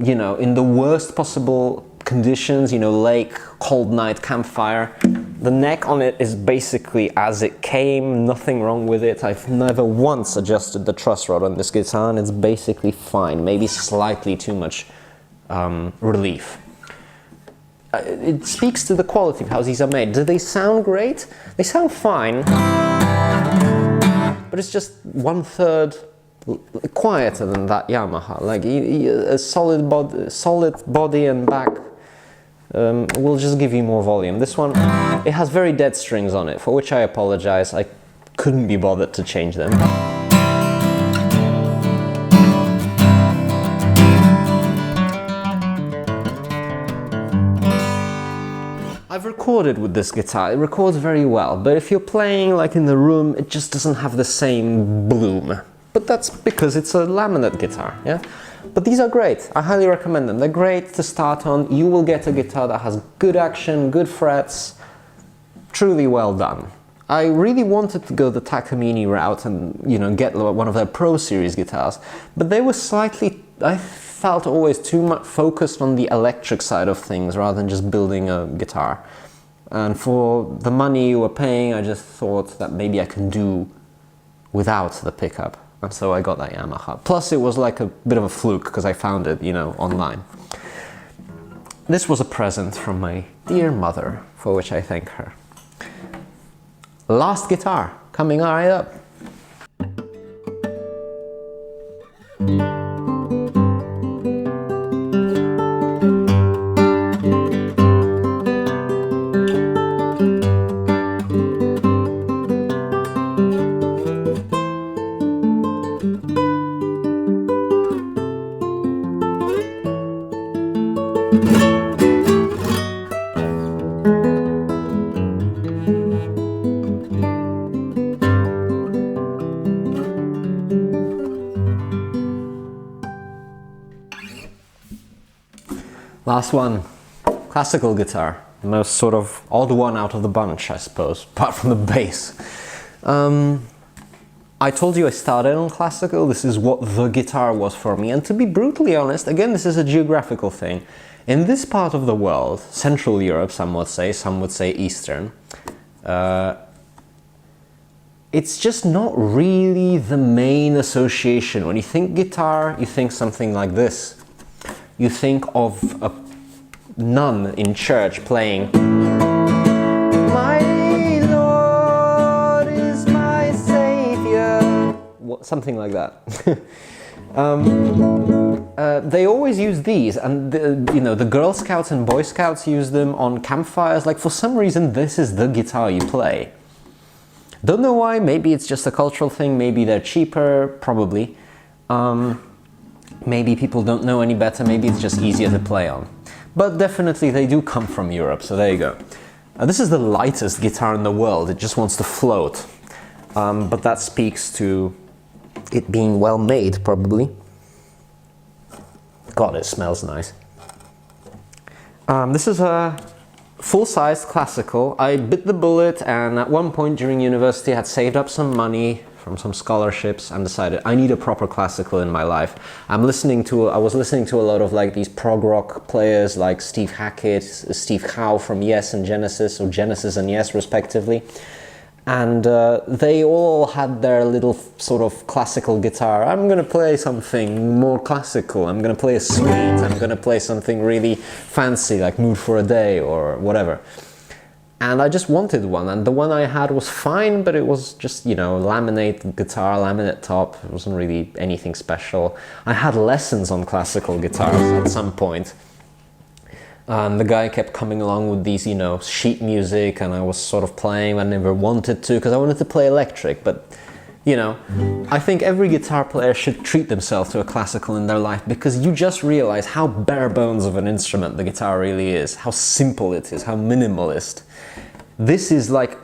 you know, in the worst possible conditions, you know, lake, cold night, campfire. The neck on it is basically as it came, nothing wrong with it. I've never once adjusted the truss rod on this guitar, and it's basically fine. Maybe slightly too much relief. It speaks to the quality of how these are made. Do they sound great? They sound fine, but it's just 1/3 quieter than that Yamaha. Like a solid body and back will just give you more volume. This one, it has very dead strings on it, for which I apologize. I couldn't be bothered to change them. I've recorded with this guitar, it records very well, but if you're playing like in the room, it just doesn't have the same bloom. But that's because it's a laminate guitar, yeah? But these are great, I highly recommend them. They're great to start on. You will get a guitar that has good action, good frets, truly well done. I really wanted to go the Takamine route and, you know, get one of their Pro Series guitars, but they were slightly, I felt, always too much focused on the electric side of things rather than just building a guitar. And for the money you were paying, I just thought that maybe I can do without the pickup. And so I got that Yamaha. Plus it was like a bit of a fluke because I found it, you know, online. This was a present from my dear mother, for which I thank her. Last guitar, coming right up. Last one, classical guitar. The most sort of odd one out of the bunch, I suppose, apart from the bass. I told you I started on classical. This is what the guitar was for me. And to be brutally honest, again, this is a geographical thing. In this part of the world, Central Europe, some would say Eastern, it's just not really the main association. When you think guitar, you think something like this. You think of a nun in church playing "My Lord is my Savior." something like that. They always use these, and you know, the Girl Scouts and Boy Scouts use them on campfires. Like, for some reason, this is the guitar you play. Don't know why. Maybe it's just a cultural thing. Maybe they're cheaper. Probably. Maybe people don't know any better. Maybe it's just easier to play on. But definitely they do come from Europe, so there you go. This is the lightest guitar in the world. It just wants to float. But that speaks to it being well made, probably. God, it smells nice. This is a full-sized classical. I bit the bullet, and at one point during university I had saved up some money from some scholarships and decided I need a proper classical in my life. I was listening to a lot of like these prog rock players like Steve Hackett, Steve Howe from Yes and Genesis, or Genesis and Yes respectively. And they all had their little sort of classical guitar. I'm gonna play something more classical, I'm gonna play a suite, I'm gonna play something really fancy like Mood for a Day or whatever. And I just wanted one, and the one I had was fine, but it was just, you know, laminate guitar, laminate top. It wasn't really anything special. I had lessons on classical guitars at some point. The guy kept coming along with these, you know, sheet music, and I was sort of playing. I never wanted to, because I wanted to play electric, but, you know, I think every guitar player should treat themselves to a classical in their life, because you just realize how bare bones of an instrument the guitar really is, how simple it is, how minimalist. This is like,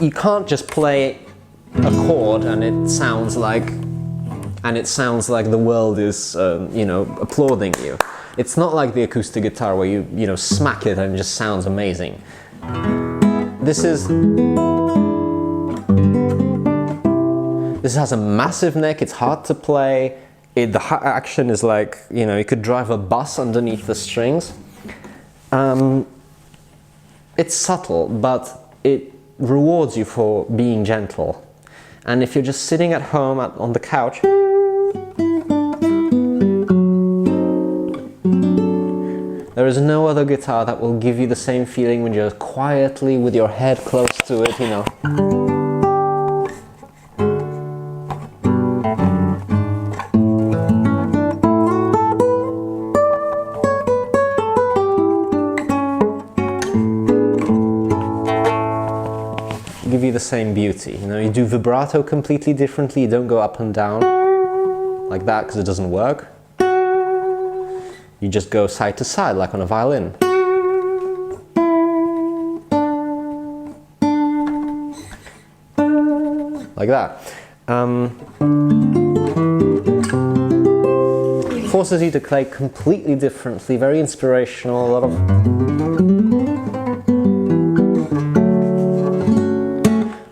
you can't just play a chord and it sounds like the world is, you know, applauding you. It's not like the acoustic guitar where you know, smack it and it just sounds amazing. This has a massive neck, it's hard to play. The action is like, you know, you could drive a bus underneath the strings. It's subtle, but it rewards you for being gentle. And if you're just sitting at home on the couch, there is no other guitar that will give you the same feeling when you're quietly with your head close to it, you know. Give you the same beauty, you know. You do vibrato completely differently. You don't go up and down like that because it doesn't work. You just go side to side like on a violin. Like that. Forces you to play completely differently, very inspirational, a lot of...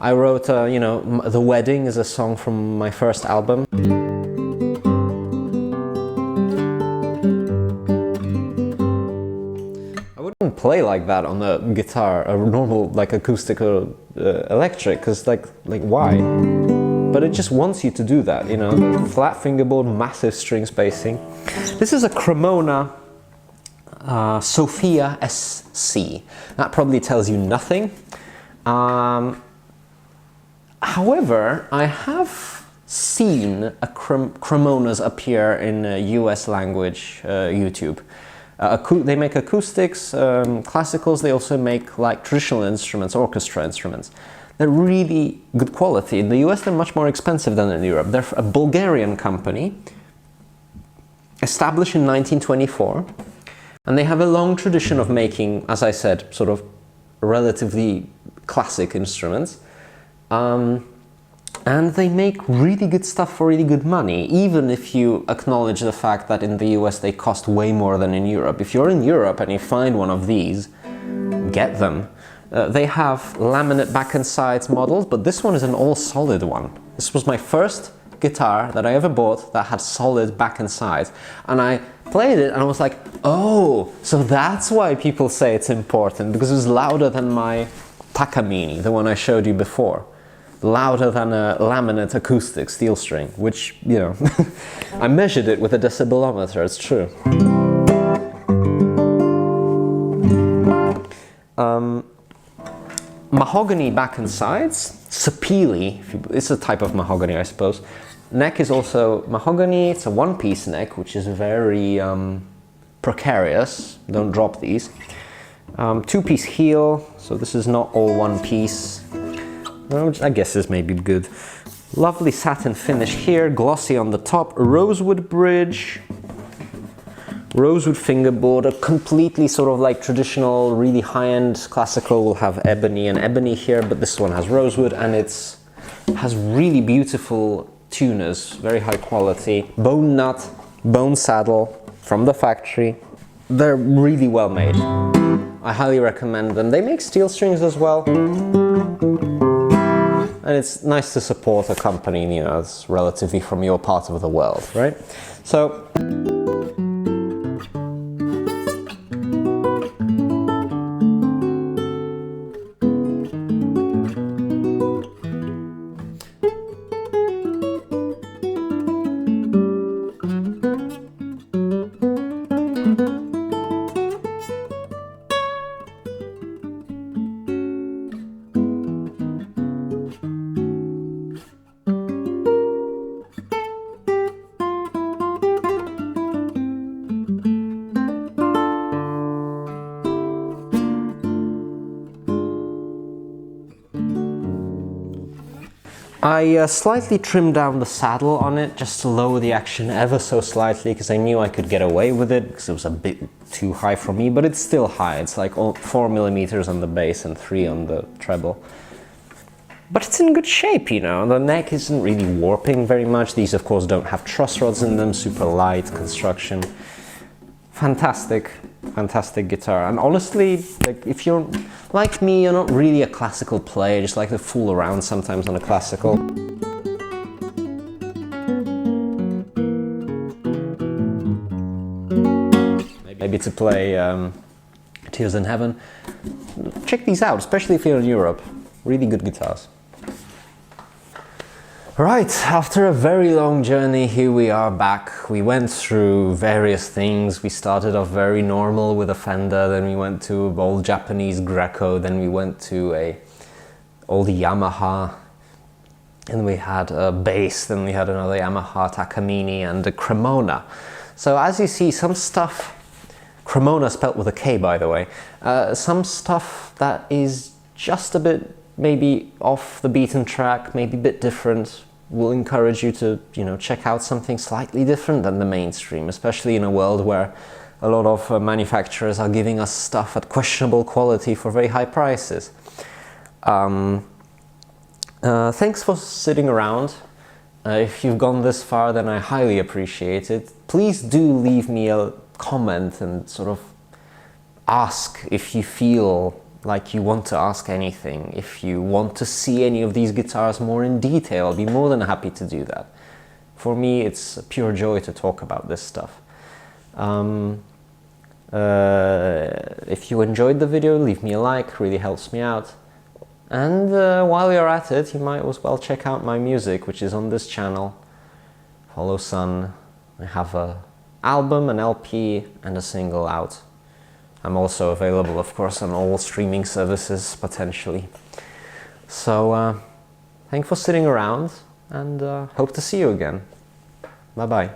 I wrote, you know, The Wedding is a song from my first album. I wouldn't play like that on a guitar, a normal, like, acoustic or electric, because, like, why? But it just wants you to do that, you know, flat fingerboard, massive string spacing. This is a Kremona Sofia SC. That probably tells you nothing. However, I have seen Kremonas appear in US language YouTube. They make acoustics, classicals. They also make like traditional instruments, orchestra instruments. They're really good quality. In the US, they're much more expensive than in Europe. They're a Bulgarian company, established in 1924, and they have a long tradition of making, as I said, sort of relatively classic instruments. And they make really good stuff for really good money, even if you acknowledge the fact that in the US they cost way more than in Europe. If you're in Europe and you find one of these, get them. They have laminate back and sides models, but this one is an all-solid one. This was my first guitar that I ever bought that had solid back and sides. And I played it and I was like, oh, so that's why people say it's important, because it was louder than my Takamine, the one I showed you before. Louder than a laminate acoustic steel string, which, you know, I measured it with a decibelometer, it's true. Mahogany back and sides, sapele, it's a type of mahogany, I suppose. Neck is also mahogany. It's a one-piece neck, which is very precarious. Don't drop these. Two-piece heel, so this is not all one piece. I guess this may be good. Lovely satin finish here, glossy on the top, rosewood bridge, rosewood fingerboard, a completely sort of like traditional, really high-end classical will have ebony and ebony here, but this one has rosewood, and has really beautiful tuners, very high quality, bone nut, bone saddle from the factory. They're really well made. I highly recommend them. They make steel strings as well. And it's nice to support a company, you know, it's relatively from your part of the world, right? So, I slightly trimmed down the saddle on it just to lower the action ever so slightly, because I knew I could get away with it because it was a bit too high for me, but it's still high. It's like 4mm on the bass and 3 on the treble. But it's in good shape, you know. The neck isn't really warping very much. These, of course, don't have truss rods in them. Super light construction. Fantastic, fantastic guitar. And honestly, like, if you're like me, you're not really a classical player, just like to fool around sometimes on a classical. Maybe to play Tears in Heaven. Check these out, especially if you're in Europe. Really good guitars. Right, after a very long journey, here we are back. We went through various things. We started off very normal with a Fender, then we went to old Japanese Greco, then we went to a old Yamaha, and we had a bass, then we had another Yamaha Takamine and a Kremona. So as you see, some stuff, Kremona spelt with a K, by the way, some stuff that is just a bit maybe off the beaten track, maybe a bit different, will encourage you to, you know, check out something slightly different than the mainstream, especially in a world where a lot of manufacturers are giving us stuff at questionable quality for very high prices. Thanks for sitting around. If you've gone this far, then I highly appreciate it. Please do leave me a comment and sort of ask if you feel like you want to ask anything. If you want to see any of these guitars more in detail, I'll be more than happy to do that. For me, it's a pure joy to talk about this stuff. If you enjoyed the video, leave me a like, really helps me out. And while you're at it, you might as well check out my music, which is on this channel. Follow Sun. I have an album, an LP, and a single out. I'm also available, of course, on all streaming services, potentially. So, thanks for sitting around, and hope to see you again. Bye-bye.